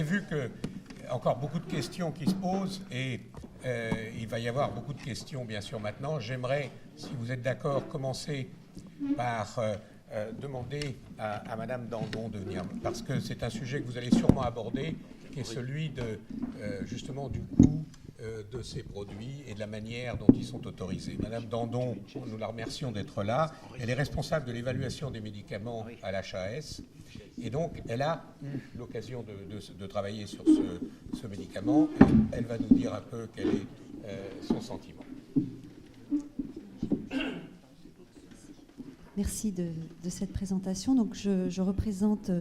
vu qu'il y a encore beaucoup de questions qui se posent et il va y avoir beaucoup de questions, bien sûr, maintenant. J'aimerais, si vous êtes d'accord, commencer par demander à Madame Dandon de venir, parce que c'est un sujet que vous allez sûrement aborder, qui est celui de, justement, du coût de ces produits et de la manière dont ils sont autorisés. Madame Dandon, nous la remercions d'être là. Elle est responsable de l'évaluation des médicaments à l'HAS. Et donc, elle a eu l'occasion de travailler sur ce médicament. Et elle va nous dire un peu quel est son sentiment. Merci de cette présentation. Donc, je représente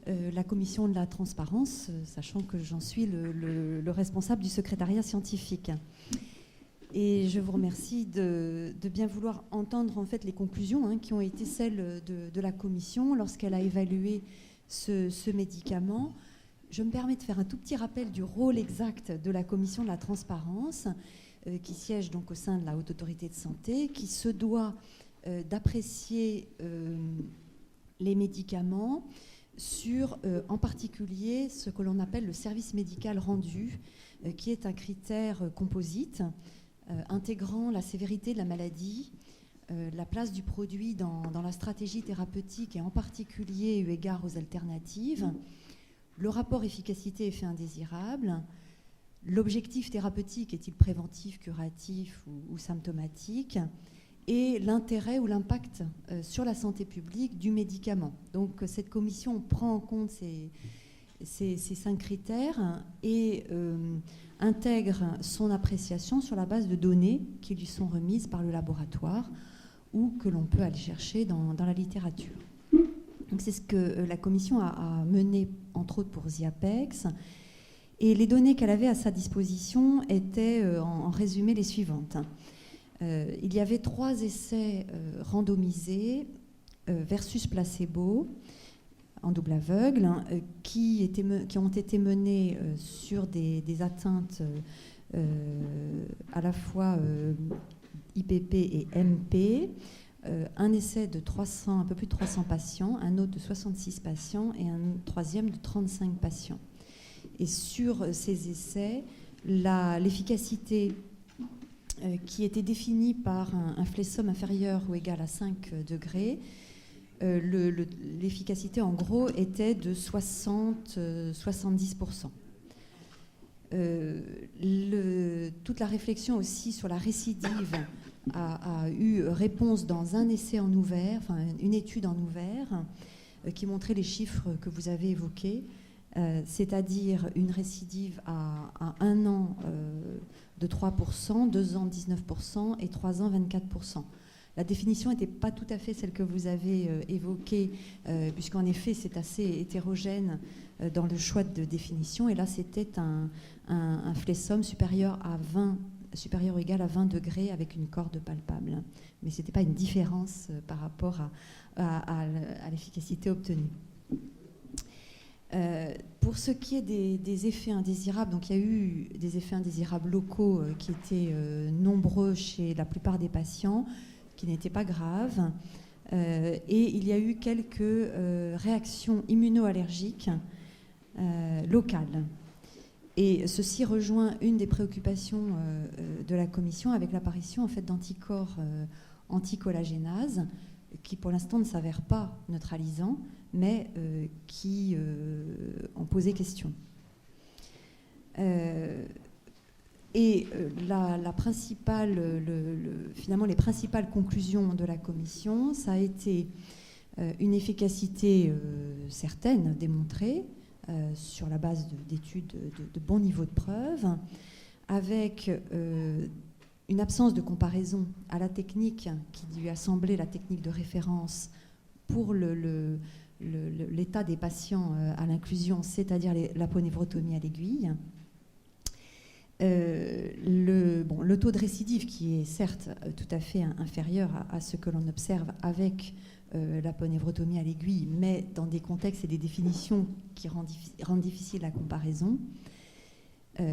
la commission de la transparence, sachant que j'en suis le responsable du secrétariat scientifique. Et je vous remercie de bien vouloir entendre en fait les conclusions qui ont été celles de la commission lorsqu'elle a évalué ce médicament. Je me permets de faire un tout petit rappel du rôle exact de la commission de la transparence, qui siège donc au sein de la Haute Autorité de Santé, qui se doit d'apprécier les médicaments sur, en particulier, ce que l'on appelle le service médical rendu, qui est un critère composite intégrant la sévérité de la maladie, la place du produit dans la stratégie thérapeutique et en particulier eu égard aux alternatives, le rapport efficacité-effet indésirable, l'objectif thérapeutique est-il préventif, curatif ou symptomatique, et l'intérêt ou l'impact sur la santé publique du médicament. Donc cette commission prend en compte ces 5 critères et intègre son appréciation sur la base de données qui lui sont remises par le laboratoire ou que l'on peut aller chercher dans la littérature. Donc c'est ce que la commission a mené, entre autres pour Ziapex. Et les données qu'elle avait à sa disposition étaient en résumé les suivantes. Il y avait 3 essais randomisés versus placebo en double aveugle qui ont été menés sur des atteintes à la fois IPP et MP, un essai de 300, un peu plus de 300 patients, un autre de 66 patients et un troisième de 35 patients. Et sur ces essais, l'efficacité qui était définie par un flessum inférieur ou égal à 5 degrés, l'efficacité en gros était de 60-70%. Toute la réflexion aussi sur la récidive a eu réponse dans un essai en ouvert, enfin une étude en ouvert, qui montrait les chiffres que vous avez évoqués, c'est-à-dire une récidive à 1 an de 3%, 2 ans 19% et 3 ans 24%. La définition n'était pas tout à fait celle que vous avez évoquée, puisqu'en effet c'est assez hétérogène dans le choix de définition, et là c'était un flessum supérieur ou égal à 20 degrés avec une corde palpable. Mais ce n'était pas une différence par rapport à l'efficacité obtenue. Pour ce qui est des effets indésirables, donc il y a eu des effets indésirables locaux qui étaient nombreux chez la plupart des patients, qui n'étaient pas graves, et il y a eu quelques réactions immunoallergiques locales. Et ceci rejoint une des préoccupations de la commission avec l'apparition en fait, d'anticorps anticollagénases qui pour l'instant ne s'avèrent pas neutralisants, mais qui ont posé question. Finalement, les principales conclusions de la commission, ça a été une efficacité certaine, démontrée, sur la base d'études de bon niveau de preuve, avec une absence de comparaison à la technique qui lui a semblé la technique de référence pour l'état des patients à l'inclusion, c'est-à-dire l'aponévrotomie à l'aiguille. Le taux de récidive qui est certes tout à fait inférieur à ce que l'on observe avec l'aponévrotomie à l'aiguille, mais dans des contextes et des définitions qui rendent difficile la comparaison.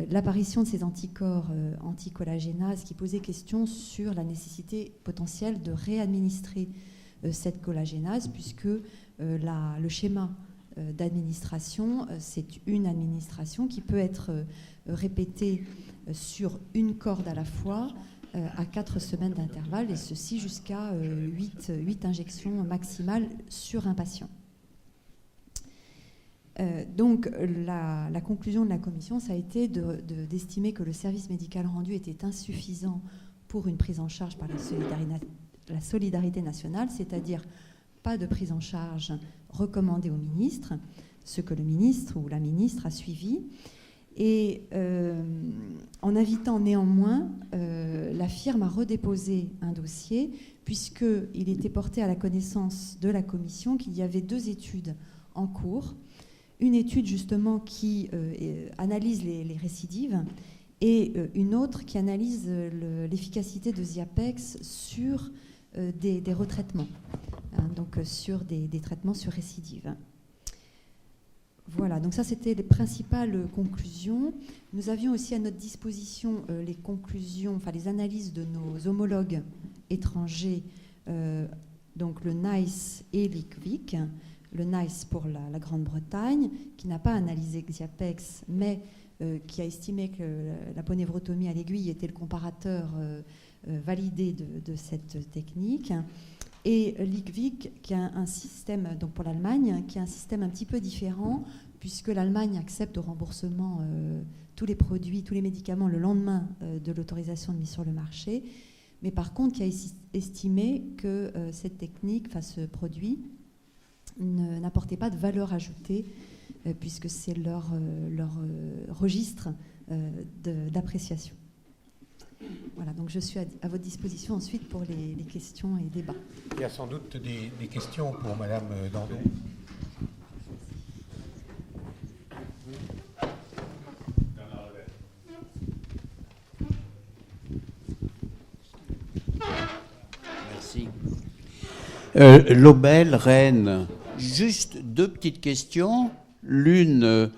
L'apparition de ces anticorps anticollagénases qui posaient question sur la nécessité potentielle de réadministrer cette collagénase, puisque le schéma d'administration, c'est une administration qui peut être répétée sur une corde à la fois à 4 semaines d'intervalle, et ceci jusqu'à 8 injections maximales sur un patient. Donc la conclusion de la commission, ça a été d'estimer que le service médical rendu était insuffisant pour une prise en charge par la solidarité nationale, c'est-à-dire pas de prise en charge recommandée au ministre, ce que le ministre ou la ministre a suivi, et en invitant néanmoins la firme à redéposer un dossier, puisqu'il était porté à la connaissance de la commission qu'il y avait 2 études en cours, une étude justement qui analyse les récidives, et une autre qui analyse l'efficacité de Xiapex sur des retraitements, donc sur des traitements sur récidive. Voilà, donc ça c'était les principales conclusions. Nous avions aussi à notre disposition les conclusions, enfin les analyses de nos homologues étrangers, donc le NICE et l'IQVIC. Le NICE pour la Grande-Bretagne, qui n'a pas analysé Xiapex, mais qui a estimé que la ponévrotomie à l'aiguille était le comparateur validé de cette technique. Et l'IQVIC, qui a un système, donc pour l'Allemagne, qui a un système un petit peu différent, puisque l'Allemagne accepte au remboursement tous les produits, tous les médicaments le lendemain de l'autorisation de mise sur le marché, mais par contre qui a estimé que cette technique, enfin ce produit, n'apportait pas de valeur ajoutée, puisque c'est leur registre d'appréciation. Voilà, donc je suis à votre disposition ensuite pour les questions et débats. Il y a sans doute des questions pour Madame Dandon. Merci. Lobel, Rennes. Juste 2 petites questions. L'une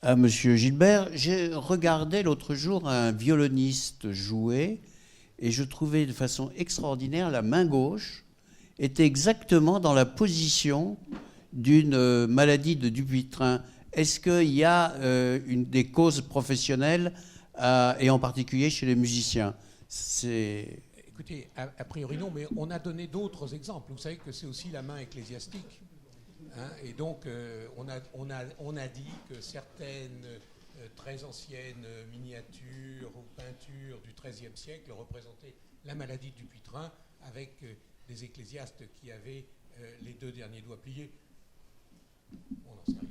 à Monsieur Gilbert. J'ai regardé l'autre jour un violoniste jouer et je trouvais de façon extraordinaire la main gauche était exactement dans la position d'une maladie de Dupuytren. Est-ce qu'il y a des causes professionnelles et en particulier chez les musiciens? Écoutez, a priori non, mais on a donné d'autres exemples. Vous savez que c'est aussi la main ecclésiastique. Et donc, on a dit que certaines très anciennes miniatures ou peintures du XIIIe siècle représentaient la maladie du Dupuytren avec des ecclésiastes qui avaient les 2 derniers doigts pliés. On n'en sait rien.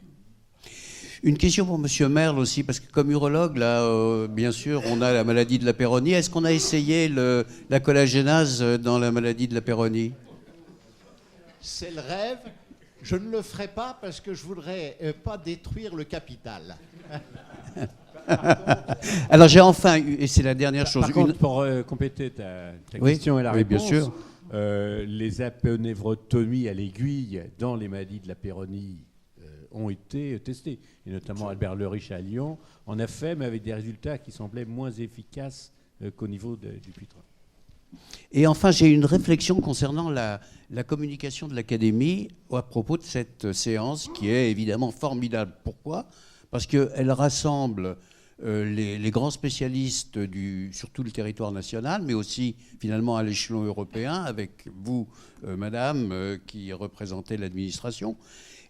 Une question pour M. Merle aussi, parce que comme urologue, là, bien sûr, on a la maladie de la Peyronie. Est-ce qu'on a essayé la collagénase dans la maladie de la Peyronie? C'est le rêve. Je ne le ferai pas parce que je voudrais pas détruire le capital. Alors j'ai enfin eu, et c'est la dernière chose. Par contre, pour compléter ta question et la réponse, bien sûr. Les aponévrotomies à l'aiguille dans les maladies de la Peyronie ont été testées. Et notamment Albert Leriche à Lyon en a fait, mais avec des résultats qui semblaient moins efficaces qu'au niveau du Dupuytren. Et enfin, j'ai une réflexion concernant la communication de l'Académie à propos de cette séance qui est évidemment formidable. Pourquoi ? Parce qu'elle rassemble les grands spécialistes sur tout le territoire national, mais aussi finalement à l'échelon européen, avec vous, madame, qui représentez l'administration.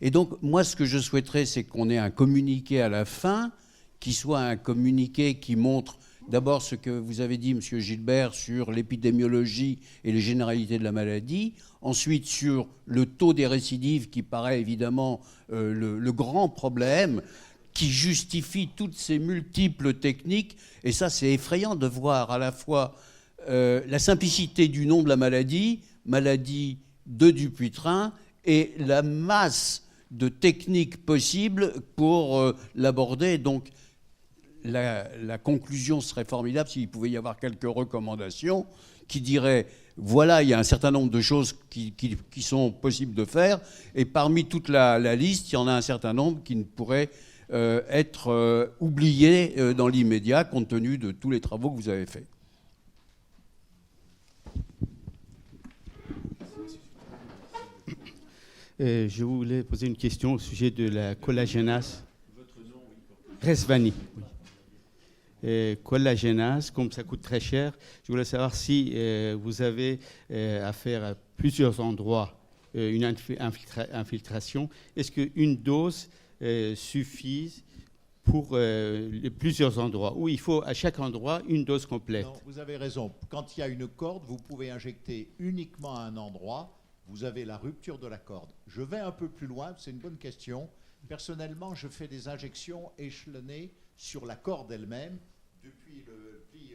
Et donc, moi, ce que je souhaiterais, c'est qu'on ait un communiqué à la fin, qui soit un communiqué qui montre d'abord ce que vous avez dit, M. Gilbert, sur l'épidémiologie et les généralités de la maladie. Ensuite, sur le taux des récidives, qui paraît évidemment le grand problème, qui justifie toutes ces multiples techniques. Et ça, c'est effrayant de voir à la fois la simplicité du nom de la maladie, maladie de Dupuytren, et la masse de techniques possibles pour l'aborder. Donc, la conclusion serait formidable s'il pouvait y avoir quelques recommandations qui diraient voilà, il y a un certain nombre de choses qui sont possibles de faire, et parmi toute la liste, il y en a un certain nombre qui ne pourraient être oubliés dans l'immédiat compte tenu de tous les travaux que vous avez faits. Je voulais poser une question au sujet de la collagénase. Votre nom, oui. Resvani. Oui. Collagénase, comme ça coûte très cher, je voulais savoir si vous avez affaire à plusieurs endroits, une infiltration. Est-ce qu'une dose suffit pour plusieurs endroits, ou il faut à chaque endroit une dose complète? Non, vous avez raison. Quand il y a une corde, vous pouvez injecter uniquement à un endroit. Vous avez la rupture de la corde. Je vais un peu plus loin, c'est une bonne question. Personnellement, je fais des injections échelonnées sur la corde elle-même, depuis le pli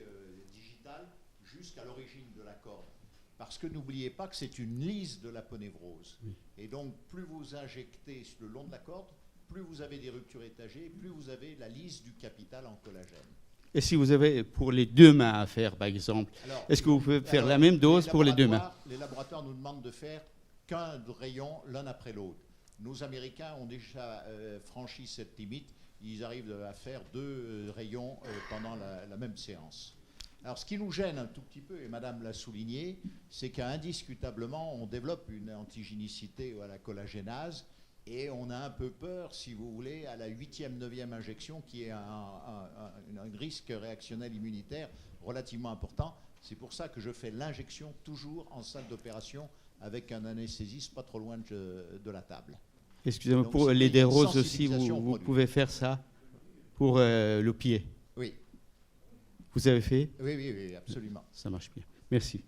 digital jusqu'à l'origine de la corde. Parce que n'oubliez pas que c'est une lise de l'aponévrose. Oui. Et donc, plus vous injectez le long de la corde, plus vous avez des ruptures étagées, plus vous avez la lise du capital en collagène. Et si vous avez pour les deux mains à faire, par exemple, est-ce que vous pouvez faire la même dose pour les deux mains? Les laboratoires nous demandent de faire qu'un rayon l'un après l'autre. Nos Américains ont déjà franchi cette limite. Ils arrivent à faire 2 rayons pendant la même séance. Alors, ce qui nous gêne un tout petit peu, et Madame l'a souligné, c'est qu'indiscutablement, on développe une antigénicité à la collagénase. Et on a un peu peur, si vous voulez, à la 8e, 9e injection, qui est un risque réactionnel immunitaire relativement important. C'est pour ça que je fais l'injection toujours en salle d'opération avec un anesthésiste pas trop loin de la table. Excusez-moi, pour les déroses aussi, vous pouvez faire ça pour le pied? Oui. Vous avez fait? Oui, absolument. Ça marche bien. Merci.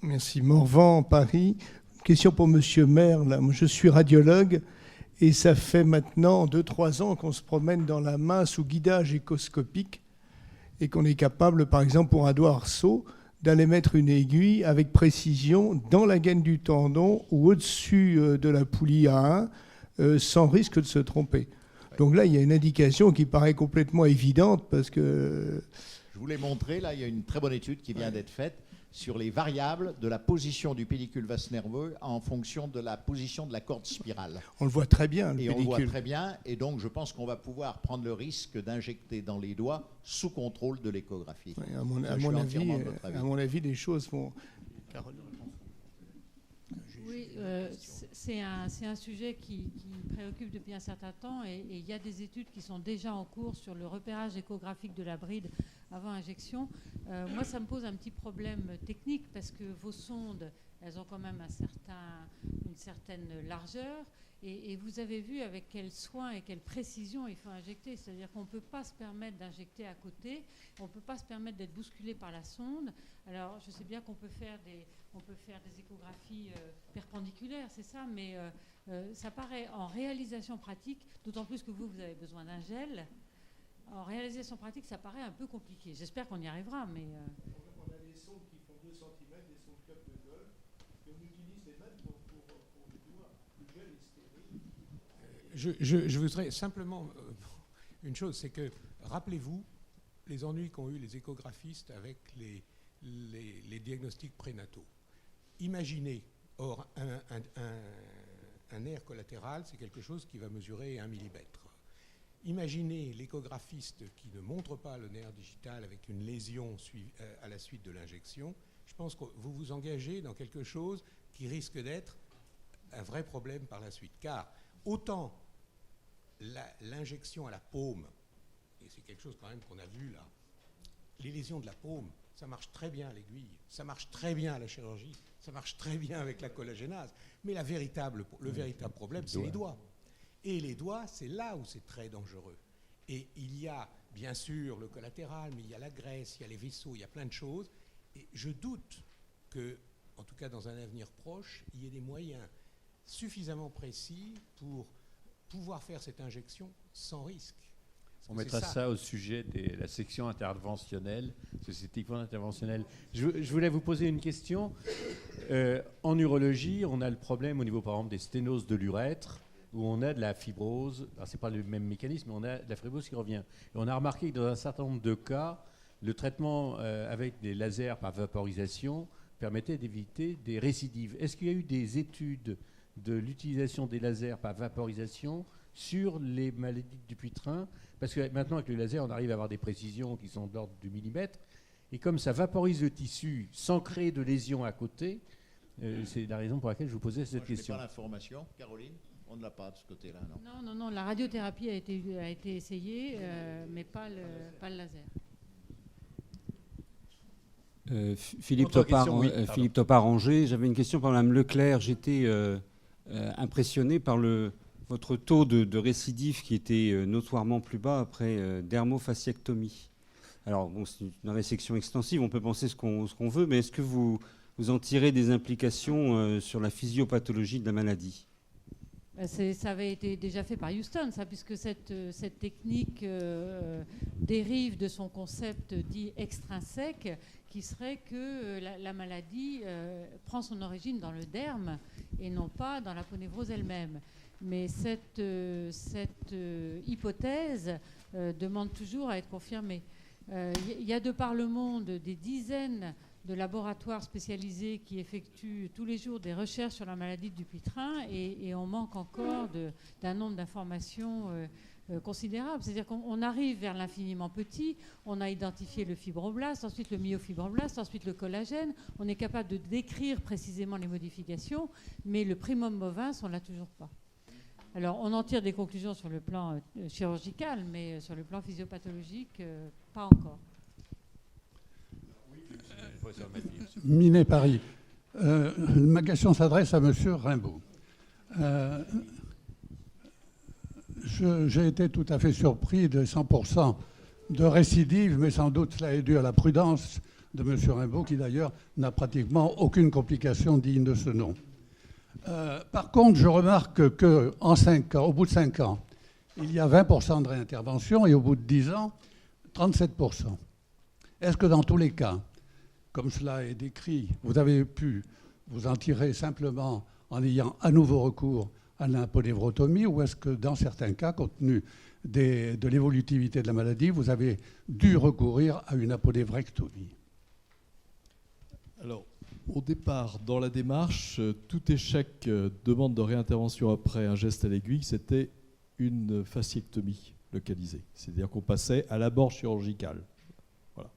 Merci. Morvan, Paris. Question pour Monsieur Merle. Moi, je suis radiologue et ça fait maintenant 2-3 ans qu'on se promène dans la main sous guidage échoscopique et qu'on est capable, par exemple, pour un doigt arceau, d'aller mettre une aiguille avec précision dans la gaine du tendon ou au-dessus de la poulie A1 sans risque de se tromper. Donc là, il y a une indication qui paraît complètement évidente parce que... Je vous l'ai montré, là, il y a une très bonne étude qui vient d'être faite sur les variables de la position du pédicule vaste nerveux en fonction de la position de la corde spirale. On le voit très bien, le pédicule. On le voit très bien, et donc je pense qu'on va pouvoir prendre le risque d'injecter dans les doigts sous contrôle de l'échographie. Oui, à mon avis, les choses vont... Caroline. Oui, c'est un sujet qui préoccupe depuis un certain temps et il y a des études qui sont déjà en cours sur le repérage échographique de la bride avant injection. Moi, ça me pose un petit problème technique parce que vos sondes, elles ont quand même une certaine largeur et vous avez vu avec quel soin et quelle précision il faut injecter. C'est-à-dire qu'on ne peut pas se permettre d'injecter à côté, on ne peut pas se permettre d'être bousculé par la sonde. Alors, je sais bien qu'on peut faire des échographies perpendiculaires, c'est ça, mais ça paraît en réalisation pratique, d'autant plus que vous avez besoin d'un gel. En réalisation pratique, ça paraît un peu compliqué. J'espère qu'on y arrivera, mais... On a des sondes qui font 2 cm, des sondes cup de golf, et on utilise les mêmes pour les doigts. Le gel est stérile. Je voudrais simplement... une chose, c'est que, rappelez-vous, les ennuis qu'ont eu les échographistes avec les diagnostics prénataux. Imaginez, or, un nerf collatéral, c'est quelque chose qui va mesurer 1 millimètre. Imaginez l'échographiste qui ne montre pas le nerf digital avec une lésion à la suite de l'injection. Je pense que vous vous engagez dans quelque chose qui risque d'être un vrai problème par la suite. Car autant l'injection à la paume, et c'est quelque chose quand même qu'on a vu là, les lésions de la paume, ça marche très bien à l'aiguille, ça marche très bien à la chirurgie, ça marche très bien avec la collagénase. Mais le véritable problème, c'est les doigts. Et les doigts, c'est là où c'est très dangereux. Et il y a bien sûr le collatéral, mais il y a la graisse, il y a les vaisseaux, il y a plein de choses. Et je doute que, en tout cas dans un avenir proche, il y ait des moyens suffisamment précis pour pouvoir faire cette injection sans risque. On mettra ça au sujet de la section interventionnelle, société interventionnelle. Je voulais vous poser une question. En urologie, on a le problème au niveau, par exemple, des sténoses de l'urètre, où on a de la fibrose. Alors, ce n'est pas le même mécanisme, mais on a de la fibrose qui revient. Et on a remarqué que dans un certain nombre de cas, le traitement avec des lasers par vaporisation permettait d'éviter des récidives. Est-ce qu'il y a eu des études de l'utilisation des lasers par vaporisation sur les maladies du Dupuytren? Parce que maintenant, avec le laser, on arrive à avoir des précisions qui sont de l'ordre du millimètre. Et comme ça vaporise le tissu sans créer de lésion à côté, c'est la raison pour laquelle je vous posais cette question. Je n'ai pas l'information. Caroline, on ne l'a pas de ce côté-là, non? Non, la radiothérapie a été essayée, mais pas le laser. Philippe Topard, Angers. J'avais une question pour Mme Leclerc. J'étais impressionné par votre taux de récidive qui était notoirement plus bas après dermofasciectomie. Alors, bon, c'est une résection extensive, on peut penser ce qu'on veut, mais est-ce que vous en tirez des implications sur la physiopathologie de la maladie? Ça avait été déjà fait par Houston, ça, puisque cette technique dérive de son concept dit extrinsèque, qui serait que la maladie prend son origine dans le derme et non pas dans la ponévrose elle-même. Mais cette hypothèse demande toujours à être confirmée. Il y a de par le monde des dizaines de laboratoires spécialisés qui effectuent tous les jours des recherches sur la maladie de Dupuytren et on manque encore d'un nombre d'informations considérable. C'est-à-dire qu'on arrive vers l'infiniment petit, on a identifié le fibroblaste, ensuite le myofibroblaste, ensuite le collagène, on est capable de décrire précisément les modifications, mais le primum bovins, on ne l'a toujours pas. Alors, on en tire des conclusions sur le plan chirurgical, mais sur le plan physiopathologique, pas encore. Minet Paris. Ma question s'adresse à M. Rimbaud. J'ai été tout à fait surpris de 100% de récidive, mais sans doute cela est dû à la prudence de M. Rimbaud, qui d'ailleurs n'a pratiquement aucune complication digne de ce nom. Par contre, je remarque qu'en 5 ans, au bout de 5 ans, il y a 20% de réintervention et au bout de 10 ans, 37%. Est-ce que dans tous les cas, comme cela est décrit, vous avez pu vous en tirer simplement en ayant à nouveau recours à l'aponévrotomie, ou est-ce que dans certains cas, compte tenu de l'évolutivité de la maladie, vous avez dû recourir à une aponévrectomie? Alors, au départ, dans la démarche, tout échec demande de réintervention après un geste à l'aiguille, c'était une fasciectomie localisée. C'est-à-dire qu'on passait à l'abord chirurgical. Voilà.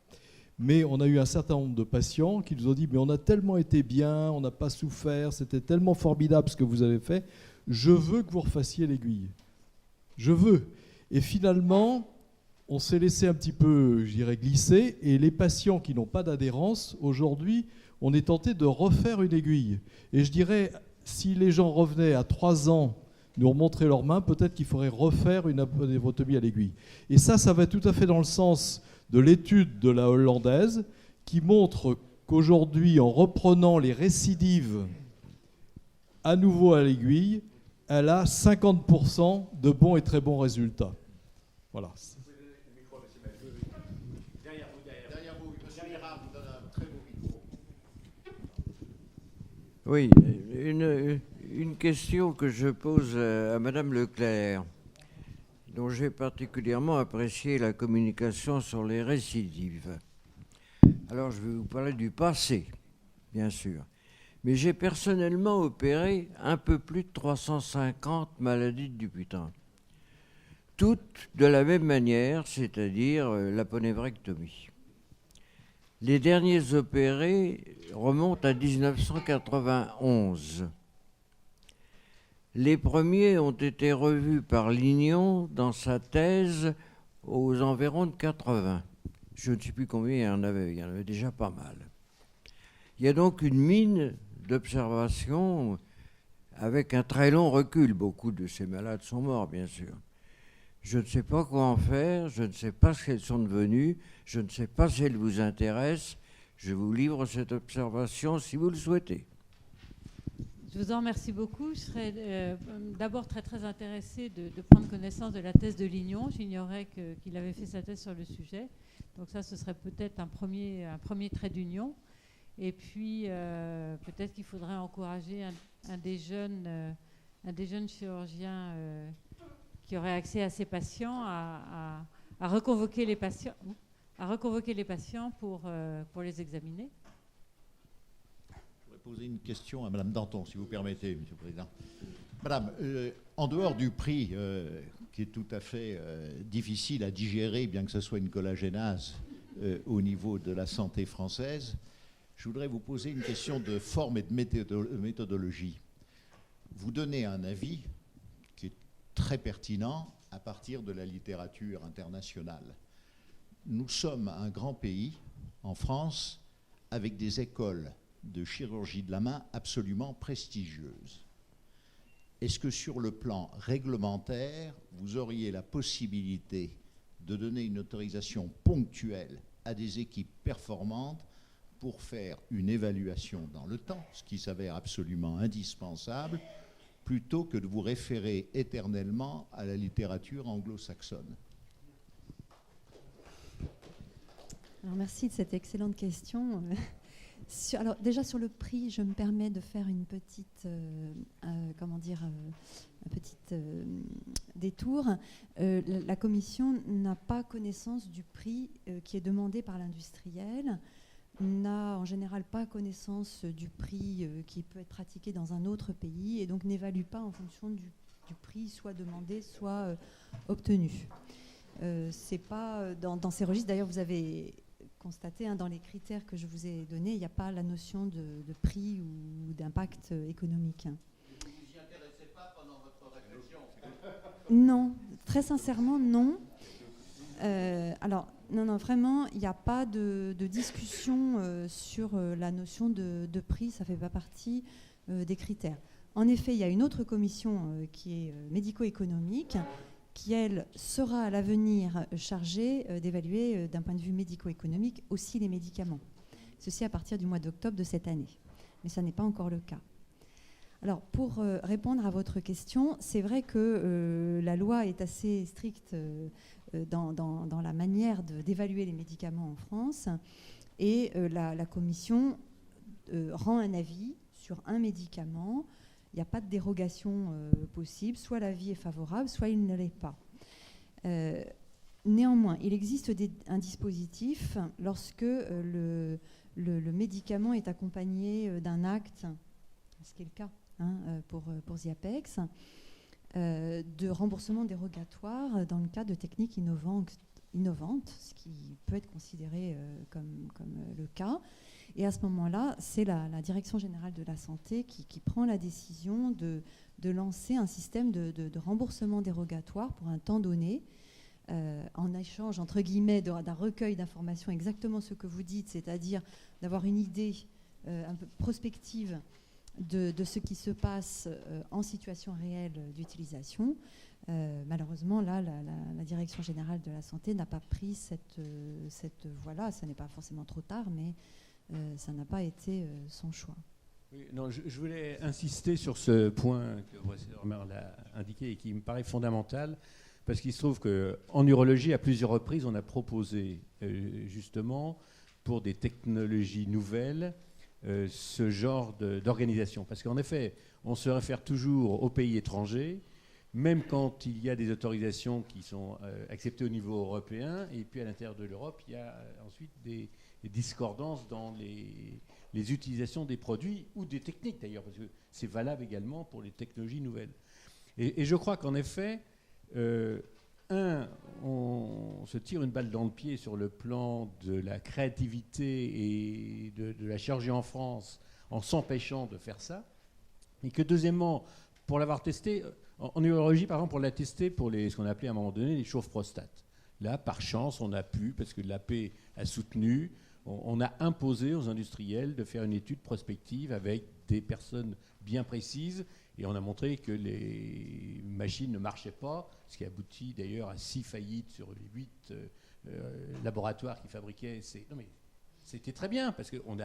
Mais on a eu un certain nombre de patients qui nous ont dit « mais on a tellement été bien, on n'a pas souffert, c'était tellement formidable ce que vous avez fait, je veux que vous refassiez l'aiguille. Je veux ». Et finalement, on s'est laissé un petit peu, je dirais, glisser, et les patients qui n'ont pas d'adhérence, aujourd'hui, on est tenté de refaire une aiguille. Et je dirais, si les gens revenaient à 3 ans nous remontrer leurs mains, peut-être qu'il faudrait refaire une aponévrotomie à l'aiguille. Et ça va tout à fait dans le sens de l'étude de la hollandaise, qui montre qu'aujourd'hui, en reprenant les récidives à nouveau à l'aiguille, elle a 50% de bons et très bons résultats. Voilà. Oui, une question que je pose à Madame Leclerc, dont j'ai particulièrement apprécié la communication sur les récidives. Alors, je vais vous parler du passé, bien sûr. Mais j'ai personnellement opéré un peu plus de 350 maladies de Dupuytren. Toutes de la même manière, c'est-à-dire l'aponévrectomie. Les derniers opérés remontent à 1991. Les premiers ont été revus par Lignon dans sa thèse aux environs de 80. Je ne sais plus combien il y en avait déjà pas mal. Il y a donc une mine d'observation avec un très long recul. Beaucoup de ces malades sont morts, bien sûr. Je ne sais pas quoi en faire, je ne sais pas ce qu'elles sont devenues, je ne sais pas si elles vous intéressent. Je vous livre cette observation si vous le souhaitez. Je vous en remercie beaucoup. Je serais d'abord très intéressée de prendre connaissance de la thèse de Lignon. J'ignorais qu'il avait fait sa thèse sur le sujet. Donc ça, ce serait peut-être un premier trait d'union. Et puis, peut-être qu'il faudrait encourager un des jeunes chirurgiens qui aurait accès à ces patients à reconvoquer les patients, pour les examiner. Je voudrais poser une question à Madame Danton, si vous permettez, Monsieur le Président. Madame, en dehors du prix, qui est tout à fait difficile à digérer, bien que ce soit une collagénase au niveau de la santé française. Je voudrais vous poser une question de forme et de méthodologie. Vous donnez un avis qui est très pertinent à partir de la littérature internationale. Nous sommes un grand pays, en France, avec des écoles de chirurgie de la main absolument prestigieuses. Est-ce que sur le plan réglementaire, vous auriez la possibilité de donner une autorisation ponctuelle à des équipes performantes pour faire une évaluation dans le temps, ce qui s'avère absolument indispensable, plutôt que de vous référer éternellement à la littérature anglo-saxonne? Alors, merci de cette excellente question. Alors, déjà sur le prix, je me permets de faire une petite, un petit détour. La Commission n'a pas connaissance du prix qui est demandé par l'industriel, n'a en général pas connaissance du prix qui peut être pratiqué dans un autre pays et donc n'évalue pas en fonction du prix soit demandé, soit obtenu. C'est pas dans ces registres. D'ailleurs, vous avez constaté dans les critères que je vous ai donnés, il n'y a pas la notion de prix ou d'impact économique. Vous ne vous y intéressez pas pendant votre réflexion? Non, très sincèrement, non. Alors, non, vraiment, il n'y a pas de discussion sur la notion de prix, ça ne fait pas partie des critères. En effet, il y a une autre commission qui est médico-économique, qui, elle, sera à l'avenir chargée d'évaluer d'un point de vue médico-économique aussi les médicaments. Ceci à partir du mois d'octobre de cette année. Mais ça n'est pas encore le cas. Alors, pour répondre à votre question, c'est vrai que la loi est assez stricte dans la manière d'évaluer les médicaments en France. Et la Commission rend un avis sur un médicament. Il n'y a pas de dérogation possible. Soit l'avis est favorable, soit il ne l'est pas. Néanmoins, il existe un dispositif lorsque le médicament est accompagné d'un acte, ce qui est le cas pour Ziapex, de remboursement dérogatoire dans le cas de techniques innovantes, ce qui peut être considéré comme le cas. Et à ce moment-là, c'est la Direction générale de la santé qui prend la décision de lancer un système de remboursement dérogatoire pour un temps donné, en échange, entre guillemets, d'un recueil d'informations, exactement ce que vous dites, c'est-à-dire d'avoir une idée un peu prospective de ce qui se passe en situation réelle d'utilisation. Malheureusement, là, la Direction générale de la santé n'a pas pris cette voie-là. Ça n'est pas forcément trop tard, mais ça n'a pas été son choix. Oui, non, je voulais insister sur ce point que le professeur Merle a indiqué et qui me paraît fondamental, parce qu'il se trouve qu'en urologie, à plusieurs reprises, on a proposé justement, pour des technologies nouvelles, ce genre d'organisation. Parce qu'en effet, on se réfère toujours aux pays étrangers, même quand il y a des autorisations qui sont acceptées au niveau européen, et puis à l'intérieur de l'Europe, il y a ensuite des discordances dans les utilisations des produits ou des techniques d'ailleurs, parce que c'est valable également pour les technologies nouvelles. Et je crois qu'en effet, on se tire une balle dans le pied sur le plan de la créativité et de la chirurgie en France en s'empêchant de faire ça, et que deuxièmement, pour l'avoir testé, en urologie par exemple, pour la tester pour ce qu'on appelait à un moment donné les chauves-prostates. Là, par chance, on a pu, parce que l'AP a soutenu, on a imposé aux industriels de faire une étude prospective avec des personnes bien précises, et on a montré que les machines ne marchaient pas, ce qui aboutit d'ailleurs à 6 faillites sur les 8 laboratoires qui fabriquaient ces... Non mais c'était très bien, parce qu'en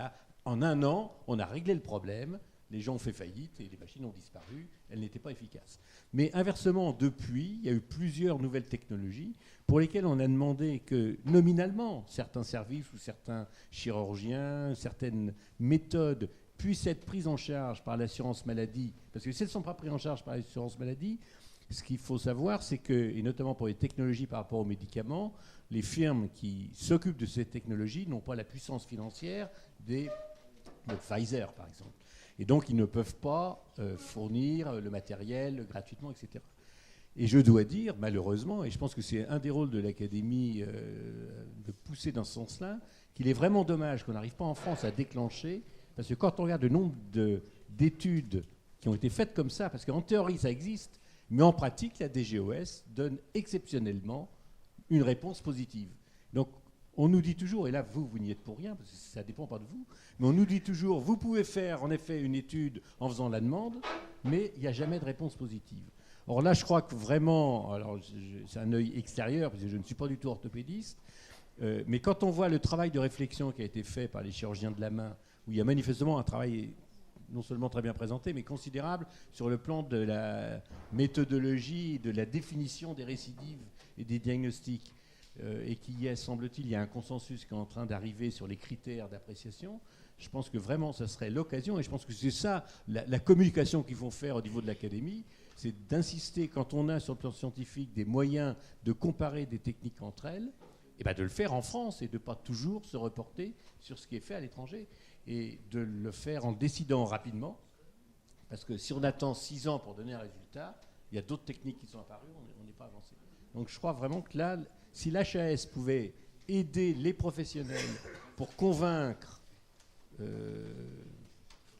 un an, on a réglé le problème, les gens ont fait faillite et les machines ont disparu, elles n'étaient pas efficaces. Mais inversement, depuis, il y a eu plusieurs nouvelles technologies pour lesquelles on a demandé que, nominalement, certains services ou certains chirurgiens, certaines méthodes puissent être prises en charge par l'assurance maladie. Parce que si elles ne sont pas prises en charge par l'assurance maladie, ce qu'il faut savoir, c'est que, et notamment pour les technologies par rapport aux médicaments, les firmes qui s'occupent de ces technologies n'ont pas la puissance financière de Pfizer, par exemple. Et donc, ils ne peuvent pas fournir le matériel gratuitement, etc. Et je dois dire, malheureusement, et je pense que c'est un des rôles de l'Académie de pousser dans ce sens-là, qu'il est vraiment dommage qu'on n'arrive pas en France à déclencher, parce que quand on regarde le nombre d'études qui ont été faites comme ça, parce qu'en théorie ça existe, mais en pratique la DGOS donne exceptionnellement une réponse positive. Donc on nous dit toujours, et là vous n'y êtes pour rien, parce que ça ne dépend pas de vous, mais on nous dit toujours, vous pouvez faire en effet une étude en faisant la demande, mais il n'y a jamais de réponse positive. Or là, je crois que vraiment, alors c'est un œil extérieur, parce que je ne suis pas du tout orthopédiste, mais quand on voit le travail de réflexion qui a été fait par les chirurgiens de la main, où il y a manifestement un travail non seulement très bien présenté, mais considérable sur le plan de la méthodologie, de la définition des récidives et des diagnostics, et qu'il y a, semble-t-il, il y a un consensus qui est en train d'arriver sur les critères d'appréciation. Je pense que vraiment, ça serait l'occasion, et je pense que c'est ça, la communication qu'ils vont faire au niveau de l'Académie, c'est d'insister, quand on a sur le plan scientifique des moyens de comparer des techniques entre elles, et de le faire en France et de ne pas toujours se reporter sur ce qui est fait à l'étranger, et de le faire en décidant rapidement, parce que si on attend 6 ans pour donner un résultat, il y a d'autres techniques qui sont apparues, on n'est pas avancé. Donc je crois vraiment que là, si l'HAS pouvait aider les professionnels pour convaincre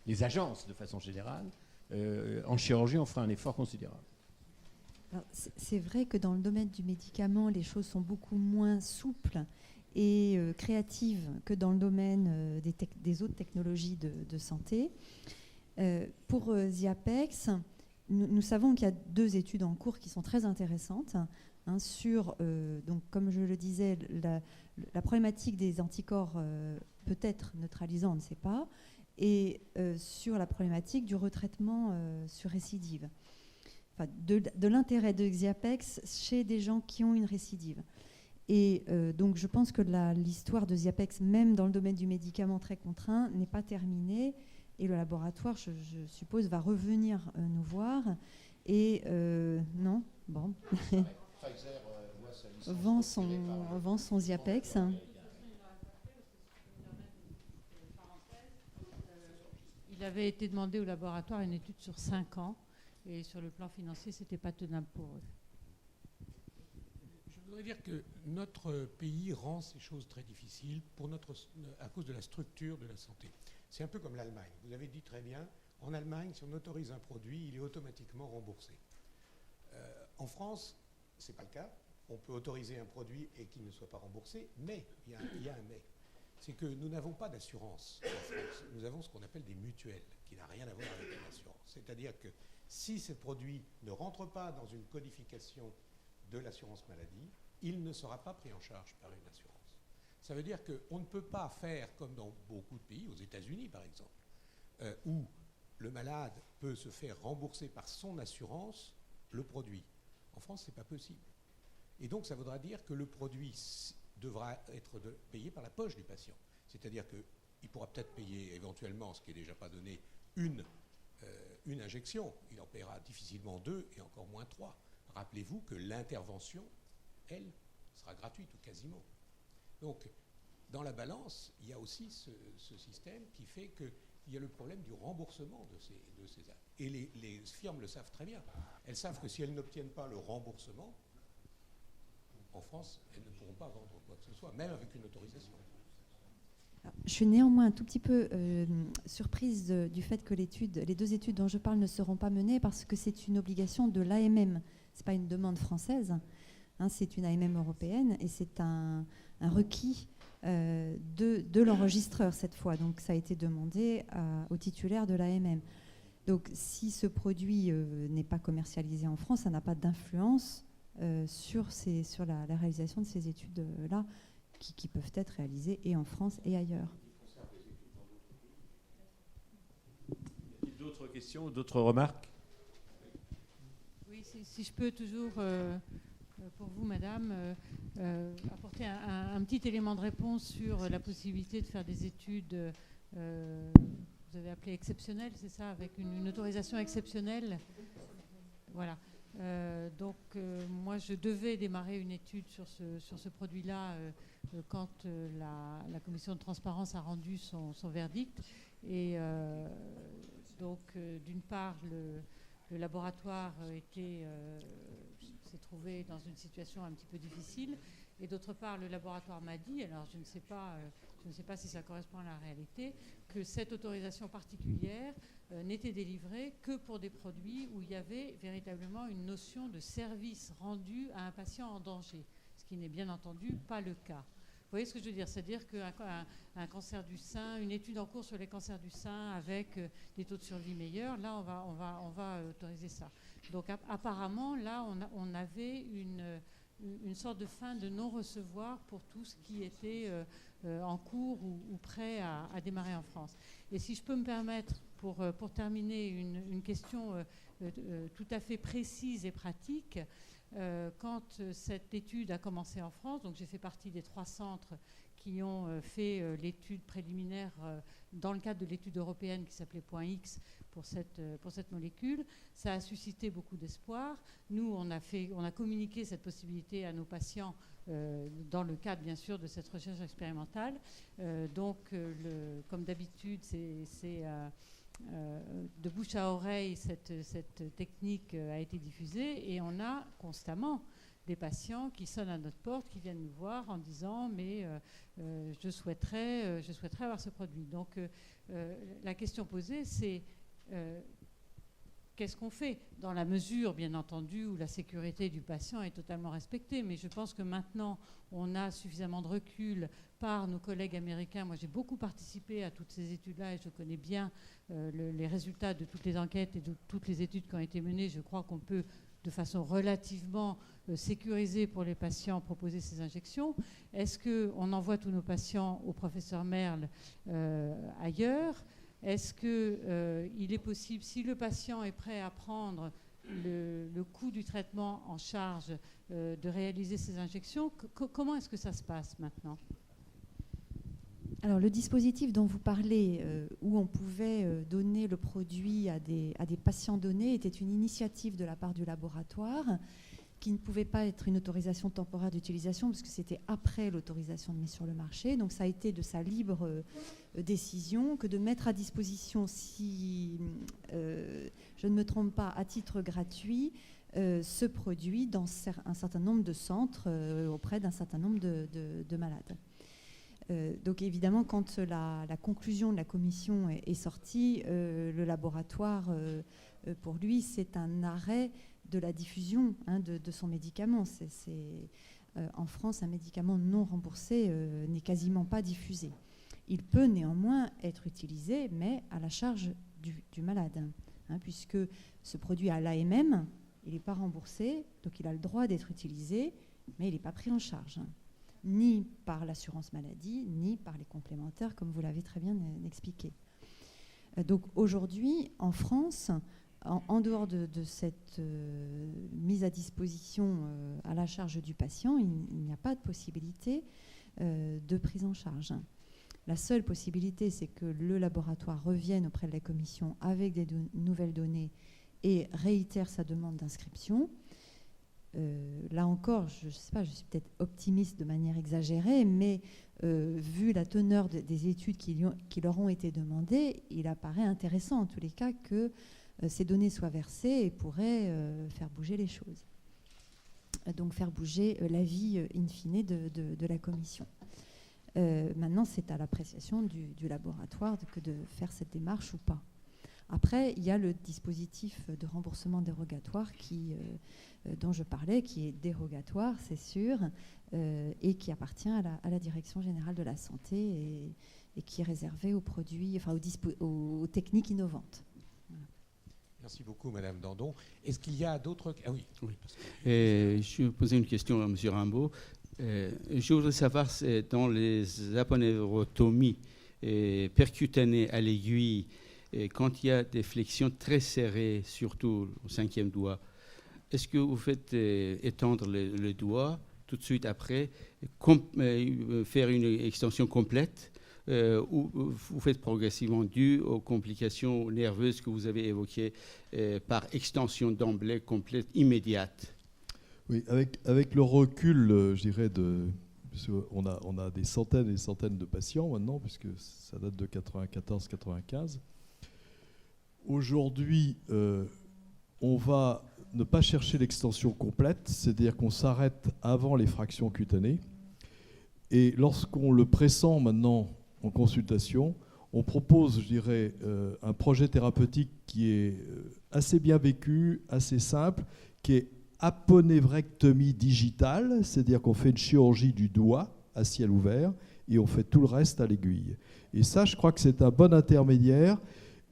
les agences de façon générale, en chirurgie, on fera un effort considérable. C'est vrai que dans le domaine du médicament, les choses sont beaucoup moins souples et créatives que dans le domaine des autres technologies de santé. Pour Ziapex, nous savons qu'il y a 2 études en cours qui sont très intéressantes sur, donc, comme je le disais, la problématique des anticorps peut-être neutralisants, on ne sait pas, et sur la problématique du retraitement sur récidive. Enfin, de l'intérêt de Ziapex chez des gens qui ont une récidive. Et donc je pense que l'histoire de Ziapex, même dans le domaine du médicament très contraint, n'est pas terminée. Et le laboratoire, je suppose, va revenir nous voir. Et non, bon. vend son Ziapex. Il avait été demandé au laboratoire une étude sur 5 ans. Et sur le plan financier, ce n'était pas tenable pour eux. Je voudrais dire que notre pays rend ces choses très difficiles à cause de la structure de la santé. C'est un peu comme l'Allemagne. Vous avez dit très bien, en Allemagne, si on autorise un produit, il est automatiquement remboursé. En France, ce n'est pas le cas. On peut autoriser un produit et qu'il ne soit pas remboursé, mais il y a un mais. C'est que nous n'avons pas d'assurance en France. Nous avons ce qu'on appelle des mutuelles, qui n'a rien à voir avec une assurance. C'est-à-dire que si ce produit ne rentre pas dans une codification de l'assurance maladie, il ne sera pas pris en charge par une assurance. Ça veut dire qu'on ne peut pas faire comme dans beaucoup de pays, aux États-Unis par exemple, où le malade peut se faire rembourser par son assurance le produit. En France, ce n'est pas possible. Et donc, ça voudra dire que le produit devra être payé par la poche du patient. C'est-à-dire qu'il pourra peut-être payer éventuellement, ce qui n'est déjà pas donné, une injection. Il en paiera difficilement 2 et encore moins 3. Rappelez-vous que l'intervention, elle, sera gratuite ou quasiment. Donc, dans la balance, il y a aussi ce système qui fait qu'il y a le problème du remboursement de ces actes. Et les firmes le savent très bien. Elles savent que si elles n'obtiennent pas le remboursement, en France, elles ne pourront pas vendre quoi que ce soit, même avec une autorisation. Alors, je suis néanmoins un tout petit peu surprise du fait que les 2 études dont je parle ne seront pas menées parce que c'est une obligation de l'AMM. Ce n'est pas une demande française, c'est une AMM européenne et c'est un requis de l'enregistreur cette fois. Donc ça a été demandé au titulaire de l'AMM. Donc si ce produit n'est pas commercialisé en France, ça n'a pas d'influence sur la réalisation de ces études-là qui peuvent être réalisées et en France et ailleurs. Y a-t-il d'autres questions, d'autres remarques? Oui, si je peux toujours, pour vous, madame, apporter un petit élément de réponse sur la possibilité de faire des études, vous avez appelé exceptionnelles, c'est ça, avec une autorisation exceptionnelle. Voilà. Donc, moi, je devais démarrer une étude sur ce produit-là quand la commission de transparence a rendu son verdict. Et donc, d'une part, le laboratoire était s'est trouvé dans une situation un petit peu difficile. Et d'autre part, le laboratoire m'a dit, alors je ne sais pas si ça correspond à la réalité, que cette autorisation particulière n'était délivrée que pour des produits où il y avait véritablement une notion de service rendu à un patient en danger, ce qui n'est bien entendu pas le cas. Vous voyez ce que je veux dire? C'est-à-dire qu'un cancer du sein, une étude en cours sur les cancers du sein avec des taux de survie meilleurs, là, on va autoriser ça. Donc apparemment, là, on avait une sorte de fin de non-recevoir pour tout ce qui était en cours ou prêt à démarrer en France. Et si je peux me permettre, pour terminer, une question tout à fait précise et pratique, quand cette étude a commencé en France, donc j'ai fait partie des 3 centres qui ont fait l'étude préliminaire dans le cadre de l'étude européenne qui s'appelait Point X pour cette molécule. Ça a suscité beaucoup d'espoir. Nous, on a communiqué cette possibilité à nos patients dans le cadre, bien sûr, de cette recherche expérimentale. Comme d'habitude, c'est de bouche à oreille, cette technique a été diffusée et on a constamment des patients qui sonnent à notre porte, qui viennent nous voir en disant mais je souhaiterais avoir ce produit. Donc la question posée, c'est qu'est-ce qu'on fait dans la mesure, bien entendu, où la sécurité du patient est totalement respectée. Mais je pense que maintenant, on a suffisamment de recul par nos collègues américains. Moi, j'ai beaucoup participé à toutes ces études-là et je connais bien les résultats de toutes les enquêtes et de toutes les études qui ont été menées. Je crois qu'on peut, de façon relativement sécurisée pour les patients, proposer ces injections. Est-ce qu'on envoie tous nos patients au professeur Merle ailleurs ? Est-ce qu'il est possible, si le patient est prêt à prendre le coût du traitement en charge, de réaliser ces injections? Comment est-ce que ça se passe maintenant? Alors le dispositif dont vous parlez, où on pouvait donner le produit à des patients donnés, était une initiative de la part du laboratoire qui ne pouvait pas être une autorisation temporaire d'utilisation parce que c'était après l'autorisation de mise sur le marché. Donc ça a été de sa libre décision que de mettre à disposition, si je ne me trompe pas, à titre gratuit, ce produit dans un certain nombre de centres auprès d'un certain nombre de malades. Donc évidemment, quand la conclusion de la commission est sortie, le laboratoire, pour lui, c'est un arrêt de la diffusion de son médicament. En France, un médicament non remboursé n'est quasiment pas diffusé. Il peut néanmoins être utilisé, mais à la charge du malade, puisque ce produit à l'AMM, il n'est pas remboursé, donc il a le droit d'être utilisé, mais il n'est pas pris en charge, ni par l'assurance maladie, ni par les complémentaires, comme vous l'avez très bien expliqué. Donc aujourd'hui, en France, en dehors de cette mise à disposition à la charge du patient, il n'y a pas de possibilité de prise en charge. La seule possibilité, c'est que le laboratoire revienne auprès de la commission avec des nouvelles données et réitère sa demande d'inscription. Là encore, je ne sais pas, je suis peut-être optimiste de manière exagérée, mais vu la teneur des études qui leur ont été demandées, il apparaît intéressant en tous les cas que ces données soient versées et pourraient faire bouger les choses. Donc faire bouger l'avis in fine de la commission. Maintenant, c'est à l'appréciation du laboratoire de faire cette démarche ou pas. Après, il y a le dispositif de remboursement dérogatoire dont je parlais, qui est dérogatoire, c'est sûr, et qui appartient à la Direction générale de la santé et qui est réservé aux produits, enfin aux techniques innovantes. Voilà. Merci beaucoup, Madame Dandon. Est-ce qu'il y a d'autres... Ah oui. Je vais poser une question à M. Rimbaud. Je voudrais savoir, dans les aponeurotomies percutanées à l'aiguille, quand il y a des flexions très serrées, surtout au 5e doigt, est-ce que vous faites étendre le doigt tout de suite après, faire une extension complète, ou vous faites progressivement dû aux complications nerveuses que vous avez évoquées par extension d'emblée complète immédiate? Oui, avec le recul, je dirais, on a des centaines et des centaines de patients maintenant, puisque ça date de 94-95. Aujourd'hui, on va ne pas chercher l'extension complète, c'est-à-dire qu'on s'arrête avant les fractions cutanées. Et lorsqu'on le pressent maintenant en consultation, on propose, je dirais, un projet thérapeutique qui est assez bien vécu, assez simple, qui est aponévrectomie digitale, c'est-à-dire qu'on fait une chirurgie du doigt à ciel ouvert et on fait tout le reste à l'aiguille. Et ça, je crois que c'est un bon intermédiaire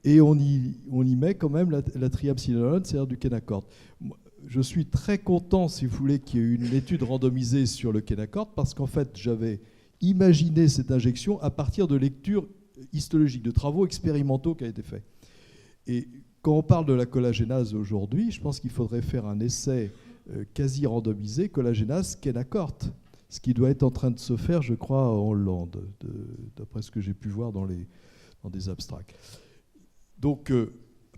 et on y met quand même la triamcinolone, c'est-à-dire du Kenacort. Je suis très content, si vous voulez, qu'il y ait eu une étude randomisée sur le Kenacort parce qu'en fait, j'avais imaginé cette injection à partir de lectures histologiques, de travaux expérimentaux qui ont été faits. Et quand on parle de la collagénase aujourd'hui, je pense qu'il faudrait faire un essai quasi randomisé, collagénase Kenacort, ce qui doit être en train de se faire, je crois, en Hollande, d'après ce que j'ai pu voir dans des abstracts. Donc,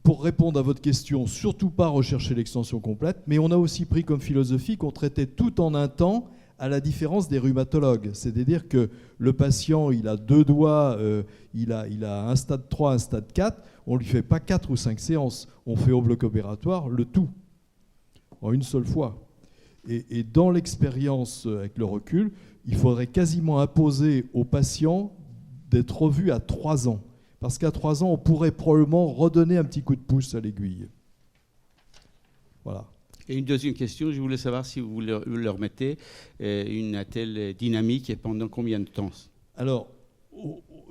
pour répondre à votre question, surtout pas rechercher l'extension complète, mais on a aussi pris comme philosophie qu'on traitait tout en un temps, à la différence des rhumatologues. C'est-à-dire que le patient, il a 2 doigts, il a un stade 3, un stade 4, on ne lui fait pas 4 ou 5 séances, on fait au bloc opératoire le tout, en une seule fois. Et dans l'expérience avec le recul, il faudrait quasiment imposer aux patients d'être revus à 3 ans. Parce qu'à 3 ans, on pourrait probablement redonner un petit coup de pouce à l'aiguille. Voilà. Et une deuxième question, je voulais savoir si vous leur mettez une attelle dynamique et pendant combien de temps? Alors,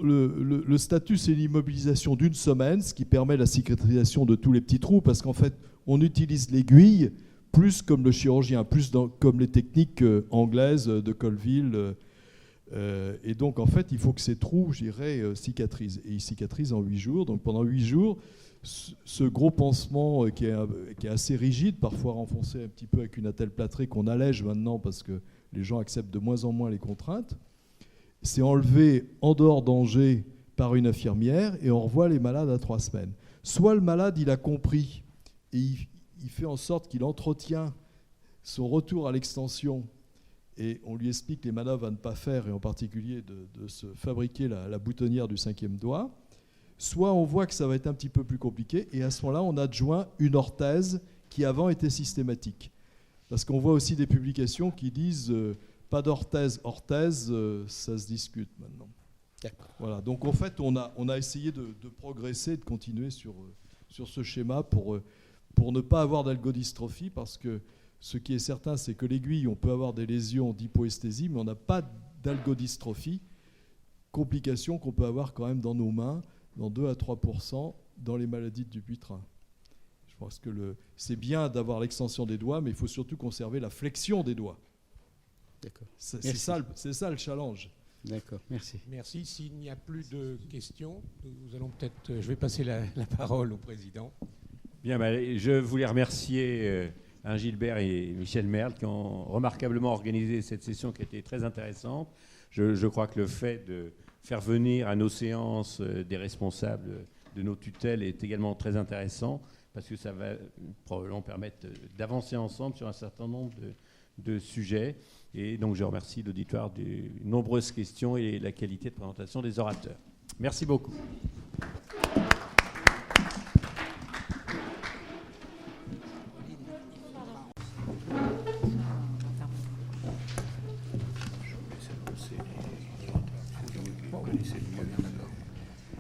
le statut, c'est l'immobilisation d'1 semaine, ce qui permet la cicatrisation de tous les petits trous, parce qu'en fait, on utilise l'aiguille plus comme le chirurgien, plus comme les techniques anglaises de Colville. Et donc, en fait, il faut que ces trous, je dirais, cicatrisent. Et ils cicatrisent en 8 jours. Donc, pendant 8 jours, ce gros pansement qui est assez rigide, parfois renfoncé un petit peu avec une attelle plâtrée qu'on allège maintenant parce que les gens acceptent de moins en moins les contraintes, c'est enlevé en dehors d'Angers par une infirmière et on revoit les malades à 3 semaines. Soit le malade, il a compris et il fait en sorte qu'il entretient son retour à l'extension et on lui explique les manœuvres à ne pas faire, et en particulier de se fabriquer la boutonnière du 5e doigt. Soit on voit que ça va être un petit peu plus compliqué, et à ce moment-là, on adjoint une orthèse qui avant était systématique. Parce qu'on voit aussi des publications qui disent pas d'orthèse, ça se discute maintenant. Voilà. Donc en fait, on a essayé de progresser, de continuer sur ce schéma pour ne pas avoir d'algodystrophie, parce que ce qui est certain, c'est que l'aiguille, on peut avoir des lésions d'hypoesthésie, mais on n'a pas d'algodystrophie, complication qu'on peut avoir quand même dans nos mains, dans 2 à 3% dans les maladies de Dupuytren. Je pense que c'est bien d'avoir l'extension des doigts, mais il faut surtout conserver la flexion des doigts. D'accord. C'est ça le challenge. D'accord, merci. Merci. S'il n'y a plus de questions, nous allons peut-être. Je vais passer la parole au président. Bien, je voulais remercier Gilbert et Michel Merle qui ont remarquablement organisé cette session qui a été très intéressante. Je crois que le fait de faire venir à nos séances des responsables de nos tutelles est également très intéressant parce que ça va probablement permettre d'avancer ensemble sur un certain nombre de sujets. Et donc je remercie l'auditoire des nombreuses questions et la qualité de présentation des orateurs. Merci beaucoup.